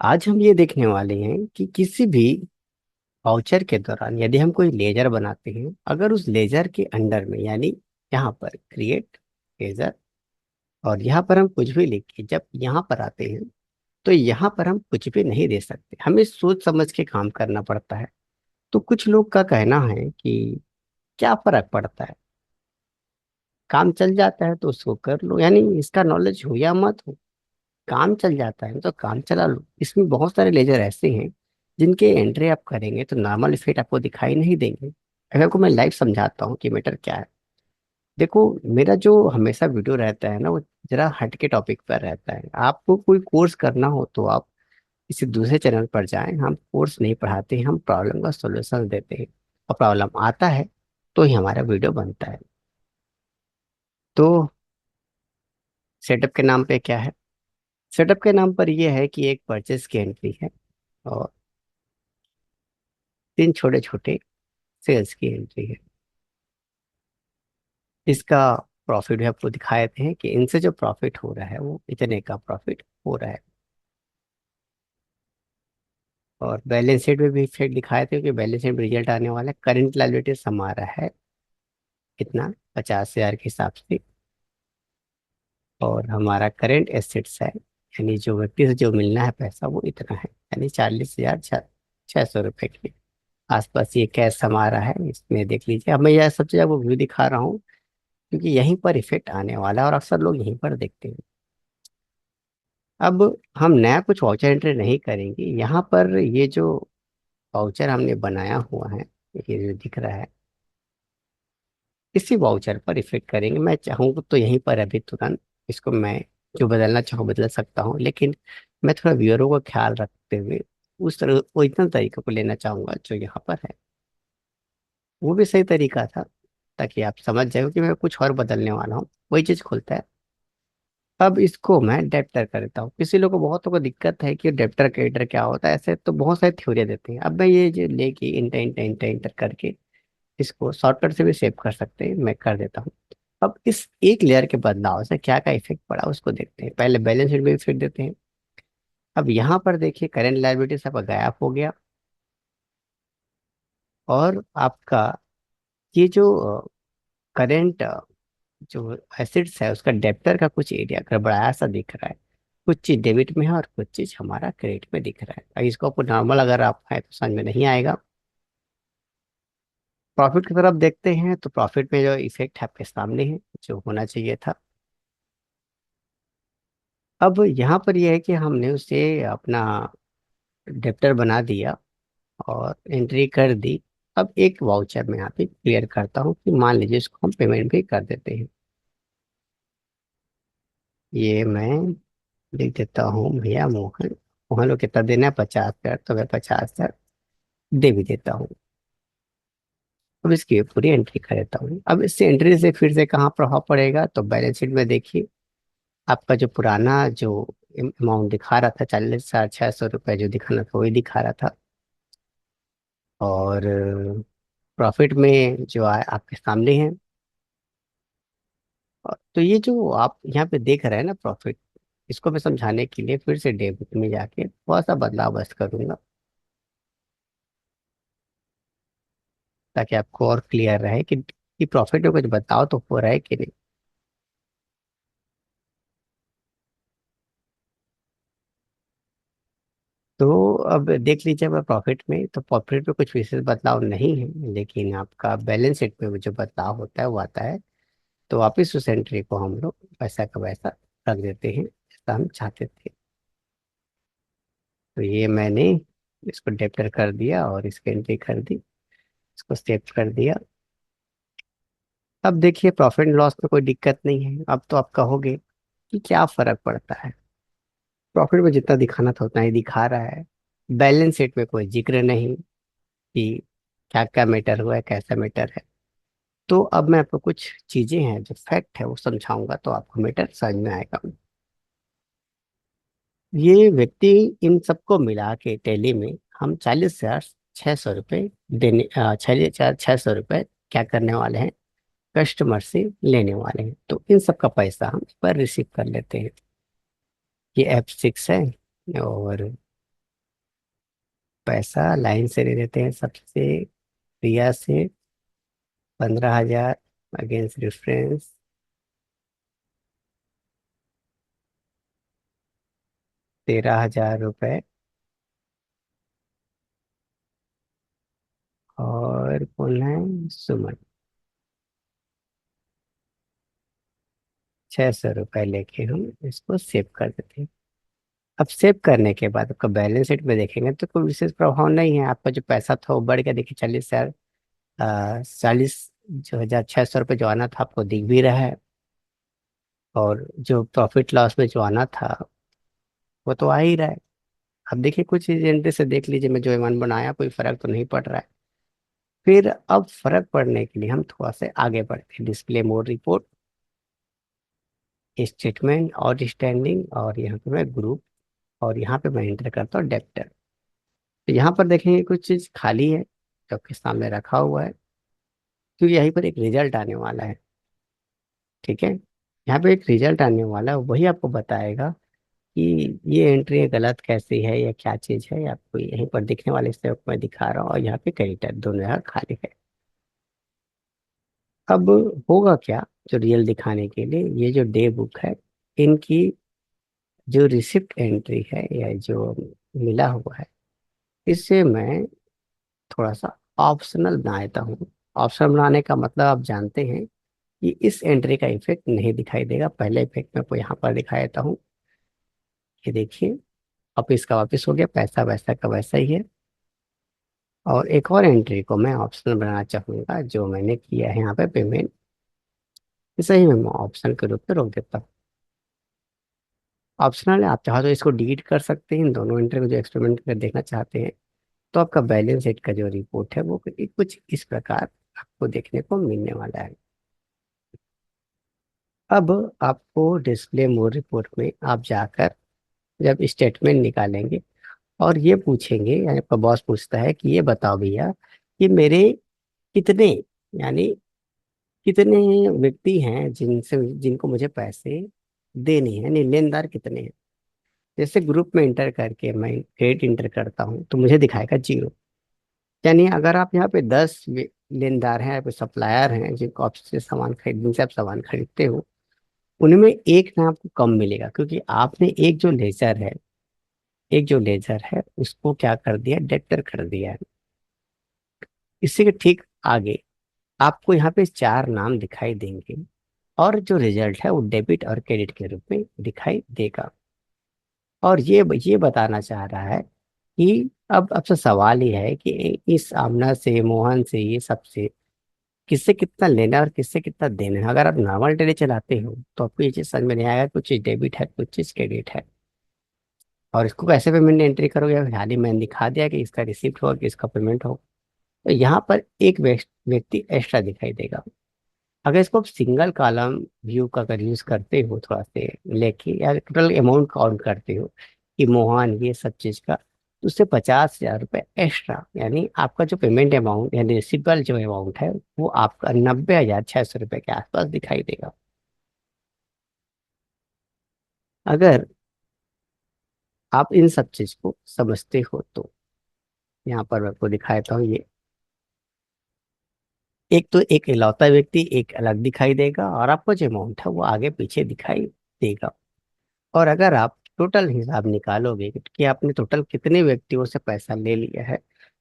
आज हम ये देखने वाले हैं कि किसी भी वाउचर के दौरान यदि हम कोई लेजर बनाते हैं, अगर उस लेजर के अंडर में यानी यहाँ पर क्रिएट लेजर और यहाँ पर हम कुछ भी लिख के जब यहाँ पर आते हैं तो यहाँ पर हम कुछ भी नहीं दे सकते, हमें सोच समझ के काम करना पड़ता है। तो कुछ लोग का कहना है कि क्या फर्क पड़ता है, काम चल जाता है तो उसको कर लो, यानी इसका नॉलेज हो या मत हो, काम चल जाता है तो काम चला लो। इसमें बहुत सारे लेजर ऐसे हैं जिनके एंट्री आप करेंगे तो नॉर्मल इफेक्ट आपको दिखाई नहीं देंगे। अगर को मैं लाइव समझाता हूँ कि मैटर क्या है। देखो, मेरा जो हमेशा वीडियो रहता है ना, वो जरा हट के टॉपिक पर रहता है। आपको कोई कोर्स करना हो तो आप किसी दूसरे चैनल पर जाएं, हम कोर्स नहीं पढ़ाते हैं, हम प्रॉब्लम का सॉल्यूशन देते हैं। और प्रॉब्लम आता है तो ही हमारा वीडियो बनता है। तो सेटअप के नाम पे क्या है? सेटअप के नाम पर यह है कि एक परचेस की एंट्री है और तीन छोटे छोटे सेल्स की एंट्री है। इसका प्रॉफिट भी आपको दिखाए थे कि इनसे जो प्रॉफिट हो रहा है वो इतने का प्रॉफिट हो रहा है। और बैलेंस शीट में भी इफेक्ट दिखाए थे कि बैलेंस शीट में रिजल्ट आने वाला है। करंट लायबिलिटीज हमारा है कितना, 50,000 के हिसाब से। और हमारा करंट एसेट्स है, यानी जो व्यक्ति से जो मिलना है पैसा वो इतना है, यानी 40,600 रुपये के आसपास ये कैश हमारा है। इसमें देख लीजिए, अब मैं यह सब चीज़ आपको व्यू दिखा रहा हूँ क्योंकि यहीं पर इफेक्ट आने वाला है और अक्सर लोग यहीं पर देखते हैं। अब हम नया कुछ वाउचर एंट्री नहीं करेंगे, यहाँ पर ये जो वाउचर हमने बनाया हुआ है, ये जो दिख रहा है, इसी वाउचर पर इफेक्ट करेंगे। मैं चाहूँ तो यहीं पर अभी तुरंत इसको मैं जो बदलना चाहूँ बदल सकता हूँ, लेकिन मैं थोड़ा व्यूअरों को ख्याल रखते हुए उस तरह ओरिजिनल तरीके को लेना चाहूंगा जो यहाँ पर है। वो भी सही तरीका था ताकि आप समझ जाए कि मैं कुछ और बदलने वाला हूँ, वही चीज खुलता है। अब इसको मैं डेप्टर करता हूँ। किसी लोग को, बहुतों को दिक्कत है कि डेप्टर क्रेडिटर क्या होता है, ऐसे तो बहुत सारी थ्योरी देते हैं। अब मैं ये जो लेके इंटर इंटर इंटर इंटर करके इसको शॉर्टकट से भी सेव कर सकते हैं, मैं कर देता हूँ। अब इस एक लेयर के बदलाव से क्या क्या इफेक्ट पड़ा उसको देखते हैं। पहले बैलेंस शीट में इफेक्ट देते हैं। अब यहाँ पर देखिए करंट लायबिलिटी सब गायब हो गया और आपका ये जो करंट जो एसिड्स है उसका डेप्टर का कुछ एरिया गड़बड़ाया सा दिख रहा है। कुछ चीज डेबिट में है और कुछ चीज हमारा क्रेडिट में दिख रहा है। अब इसको आपको नॉर्मल अगर आप है तो समझ में नहीं आएगा। प्रॉफिट की तरफ देखते हैं तो प्रॉफिट में जो इफेक्ट है आपके सामने है, जो होना चाहिए था। अब यहाँ पर यह है कि हमने उसे अपना डेप्टर बना दिया और एंट्री कर दी। अब एक वाउचर में यहाँ पे क्लियर करता हूँ कि मान लीजिए इसको हम पेमेंट भी कर देते हैं। ये मैं लिख देता हूँ भैया मोहन। मोहन को कितना देना है, 50,000, तो मैं 50,000 दे भी देता हूँ। अब इसकी पूरी एंट्री कर देता हूँ। अब इससे एंट्री से फिर से कहाँ प्रभाव पड़ेगा, तो बैलेंस शीट में देखिए आपका जो पुराना जो अमाउंट दिखा रहा था, 40,600 रुपये जो दिखाना था वही दिखा रहा था। और प्रॉफिट में जो आए आपके सामने है। तो ये जो आप यहाँ पे देख रहे हैं ना प्रॉफिट, इसको मैं समझाने के लिए फिर से डेबिट में जाके थोड़ा सा बदलाव बस करूंगा ताकि आपको और क्लियर रहे कि प्रॉफिट में कुछ बदलाव तो हो रहा है कि नहीं। तो अब देख लीजिए, मैं प्रॉफिट में, तो प्रॉफिट में कुछ विशेष बदलाव नहीं है, लेकिन आपका बैलेंस शीट में वो जो बदलाव होता है वो आता है। तो वापिस उस एंट्री को हम लोग वैसा का वैसा रख देते हैं जैसा हम चाहते थे। तो ये मैंने इसको डेप्टर कर दिया और इसकी एंट्री कर दी, इसको सेव कर दिया। अब देखिए प्रॉफिट एंड लॉस में कोई दिक्कत नहीं है। अब तो आप कहोगे कि क्या फर्क पड़ता है, प्रॉफिट में जितना दिखाना था उतना ही दिखा रहा है, बैलेंस शीट में कोई जिक्र नहीं कि क्या क्या मैटर हुआ है, कैसा मैटर है। तो अब मैं आपको कुछ चीजें हैं जो फैक्ट है वो समझाऊंगा तो आपको मैटर समझ में आएगा। ये व्यक्ति इन सबको मिला के टेली में हम 40,600 रुपये देने, 46,600 रुपये क्या करने वाले हैं, कस्टमर से लेने वाले हैं। तो इन सब का पैसा हम इस पर रिसीव कर लेते हैं। ये F6 है और पैसा लाइन से ले लेते हैं सबसे। प्रिया से 15,000 अगेंस्ट रेफरेंस 13,000 रुपये। और कौन है? सुमन। 600 रुपये लेके हम इसको सेव कर देते हैं। अब सेव करने के बाद आपका बैलेंस शीट में देखेंगे तो कोई विशेष प्रभाव नहीं है। आपका जो पैसा था वो बढ़ गया, देखिए 40,000, 40 जो 1,600 रुपये जो आना था आपको दिख भी रहा है। और जो प्रॉफिट लॉस में जो आना था वो तो आ ही रहा है। अब देखिए कुछ इस एंट्री से देख लीजिए, मैं जो एमान बनाया कोई फर्क तो नहीं पड़ रहा है। फिर अब फर्क पड़ने के लिए हम थोड़ा से आगे बढ़ते हैं। डिस्प्ले मोड रिपोर्ट, स्टेटमेंट और स्टैंडिंग, और यहाँ पे मैं ग्रुप, और यहाँ पे मैं एंटर करता हूँ डेप्टर। तो यहाँ पर देखेंगे कुछ चीज खाली है जो आपके सामने रखा हुआ है, क्योंकि यहीं पर एक रिजल्ट आने वाला है। ठीक है, यहाँ पे एक रिजल्ट आने वाला है, वही आपको बताएगा कि ये एंट्री गलत कैसी है या क्या चीज है। आपको यहीं पर दिखने वाले से मैं दिखा रहा हूँ, और यहाँ पे क्रेडिटर दोनों यहाँ खाली है। अब होगा क्या, जो रियल दिखाने के लिए ये जो डे बुक है, इनकी जो रिसिप्ट एंट्री है या जो मिला हुआ है, इससे मैं थोड़ा सा ऑप्शनल बना देता हूँ। ऑप्शनल बनाने का मतलब आप जानते हैं कि इस एंट्री का इफेक्ट नहीं दिखाई देगा। पहले इफेक्ट मैं आपको यहाँ पर दिखा देता हूँ। ये देखिए, वापिस का वापिस हो गया, पैसा वैसा का वैसा ही है। और एक और एंट्री को मैं ऑप्शनल बनाना चाहूंगा, जो मैंने किया है यहाँ पे पेमेंट, इसे ही मैं ऑप्शन के रूप में रोक देता हूँ। ऑप्शनल है, आप चाहो तो इसको डिलीट कर सकते हैं। इन दोनों एंट्री को जो एक्सपेरिमेंट कर देखना चाहते हैं, तो आपका बैलेंस शीट का जो रिपोर्ट है वो कुछ इस प्रकार आपको देखने को मिलने वाला है। अब आपको डिस्प्ले मोड रिपोर्ट में आप जाकर जब स्टेटमेंट निकालेंगे और ये पूछेंगे, यानी आपका बॉस पूछता है कि ये बताओ भैया कि मेरे कितने, यानी कितने व्यक्ति हैं जिनसे जिनको मुझे पैसे देने हैं, यानी लेनदार कितने हैं। जैसे ग्रुप में इंटर करके मैं क्रेडिट इंटर करता हूँ तो मुझे दिखाएगा 0। यानी अगर आप यहाँ पे 10 लेनदार हैं, आप सप्लायर हैं जिनको आपसे सामान खरीद, जिनसे आप सामान खरीदते हो, उनमें एक ना आपको कम मिलेगा, क्योंकि आपने एक जो लेजर है उसको क्या कर दिया, डेप्टर कर दिया है। इसी के ठीक आगे आपको यहाँ पे 4 नाम दिखाई देंगे, और जो रिजल्ट है वो डेबिट और क्रेडिट के रूप में दिखाई देगा। और ये बताना चाह रहा है कि अब आपसे सवाल ये है कि इस आमना से, मोहन से, ये सबसे किससे कितना लेना है और किससे कितना देना है। अगर आप नॉर्मल डेली चलाते हो तो आपको ये चीज समझ में नहीं आएगा, कुछ चीज डेबिट है कुछ चीज क्रेडिट है। और इसको कैसे पेमेंट एंट्री करोगे, हाल ही मैंने दिखा दिया कि इसका रिसिप्ट होगा कि इसका पेमेंट होगा। तो यहाँ पर एक व्यक्ति एक्स्ट्रा दिखाई देगा। अगर इसको आप सिंगल कॉलम व्यू का अगर यूज करते हो, थोड़ा से लेके या टोटल अमाउंट काउंट करते हो कि मोहन ये सब चीज का, तो उससे 50,000 रुपये एक्स्ट्रा, यानी आपका जो पेमेंट अमाउंट यानी रिसिपल जो अमाउंट है वो आपका 90,600 रुपये के आसपास दिखाई देगा। अगर आप इन सब चीज को समझते हो तो यहाँ पर मैं आपको दिखाता हूँ। ये एक तो एक इकलौता व्यक्ति एक अलग दिखाई देगा, और आपको जो अमाउंट है वो आगे पीछे दिखाई देगा। और अगर आप टोटल हिसाब निकालोगे कि आपने टोटल कितने व्यक्तियों से पैसा ले लिया है,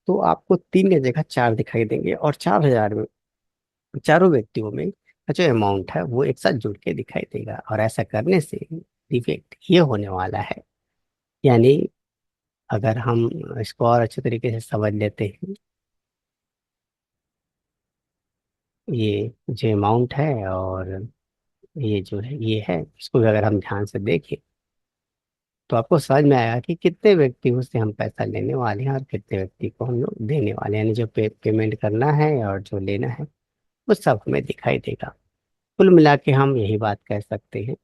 तो आपको 3 की जगह 4 दिखाई देंगे, और 4,000 में चारों व्यक्तियों में का जो अमाउंट है वो एक साथ जुड़ के दिखाई देगा। और ऐसा करने से इफेक्ट ये होने वाला है, यानी अगर हम इसको और अच्छे तरीके से समझ लेते हैं, ये जो अमाउंट है और ये जो है ये है, इसको भी अगर हम ध्यान से देखें तो आपको समझ में आएगा कि कितने व्यक्तियों से हम पैसा लेने वाले हैं और कितने व्यक्ति को हम लोग देने वाले हैं, यानी जो पेमेंट करना है और जो लेना है वो सब हमें दिखाई देगा। कुल मिला के हम यही बात कह सकते हैं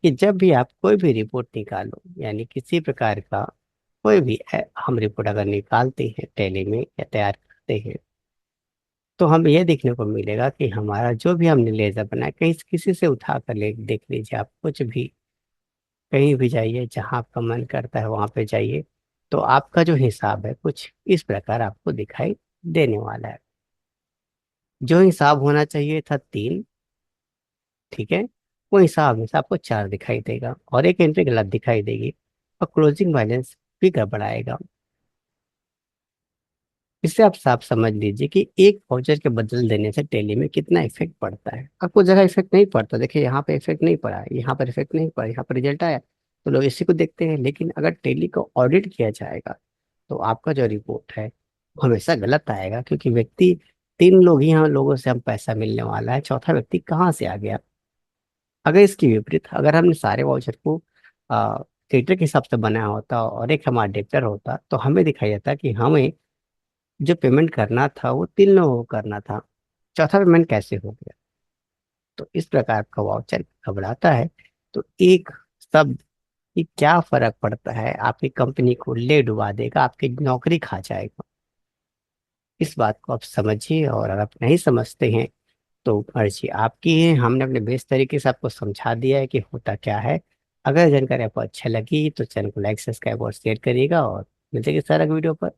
कि जब भी आप कोई भी रिपोर्ट निकालो, यानी किसी प्रकार का कोई भी हम रिपोर्ट अगर निकालते हैं टैली में या तैयार करते हैं, तो हम ये देखने को मिलेगा कि हमारा जो भी हमने लेजर बनाया, कहीं किसी से उठा कर ले देख लीजिए, आप कुछ भी कहीं भी जाइए, जहाँ आपका मन करता है वहां पे जाइए, तो आपका जो हिसाब है कुछ इस प्रकार आपको दिखाई देने वाला है। जो हिसाब होना चाहिए था 3, ठीक है, वो हिसाब में से आपको 4 दिखाई देगा और एक एंट्री गलत दिखाई देगी और क्लोजिंग बैलेंस भी गड़बड़ाएगा। इससे आप साफ समझ लीजिए कि एक वाउचर के बदल देने से टैली में कितना इफेक्ट पड़ता है। आपको जगह इफेक्ट नहीं पड़ता, देखिए यहाँ पे इफेक्ट नहीं पड़ा, यहाँ पर इफेक्ट नहीं पड़ा, यहाँ पर रिजल्ट आया, तो लोग इसी को देखते हैं। लेकिन अगर टैली को ऑडिट किया जाएगा तो आपका जो रिपोर्ट है वो हमेशा गलत आएगा, क्योंकि व्यक्ति 3 लोग ही हम लोगों से हम पैसा मिलने वाला है, चौथा व्यक्ति कहाँ से आ गया। अगर इसकी विपरीत, अगर हमने सारे वाउचर को थिएटर के हिसाब से बनाया होता और एक हमारा डेप्टर होता, तो हमें दिखाई देता कि हमें जो पेमेंट करना था वो 3 लोगों को करना था, चौथा पेमेंट कैसे हो गया। तो इस प्रकार का वाउचर घबराता है। तो एक शब्द कि क्या फर्क पड़ता है, आपकी कंपनी को ले डुबा देगा, आपकी नौकरी खा जाएगा। इस बात को आप समझिए, और अगर आप नहीं समझते हैं तो मर्जी आपकी है। हमने अपने बेस्ट तरीके से आपको समझा दिया है कि होता क्या है। अगर जानकारी आपको अच्छा लगी तो चैनल को लाइक सब्सक्राइब और शेयर करिएगा, और मिलते हैं किसी तरह के वीडियो पर।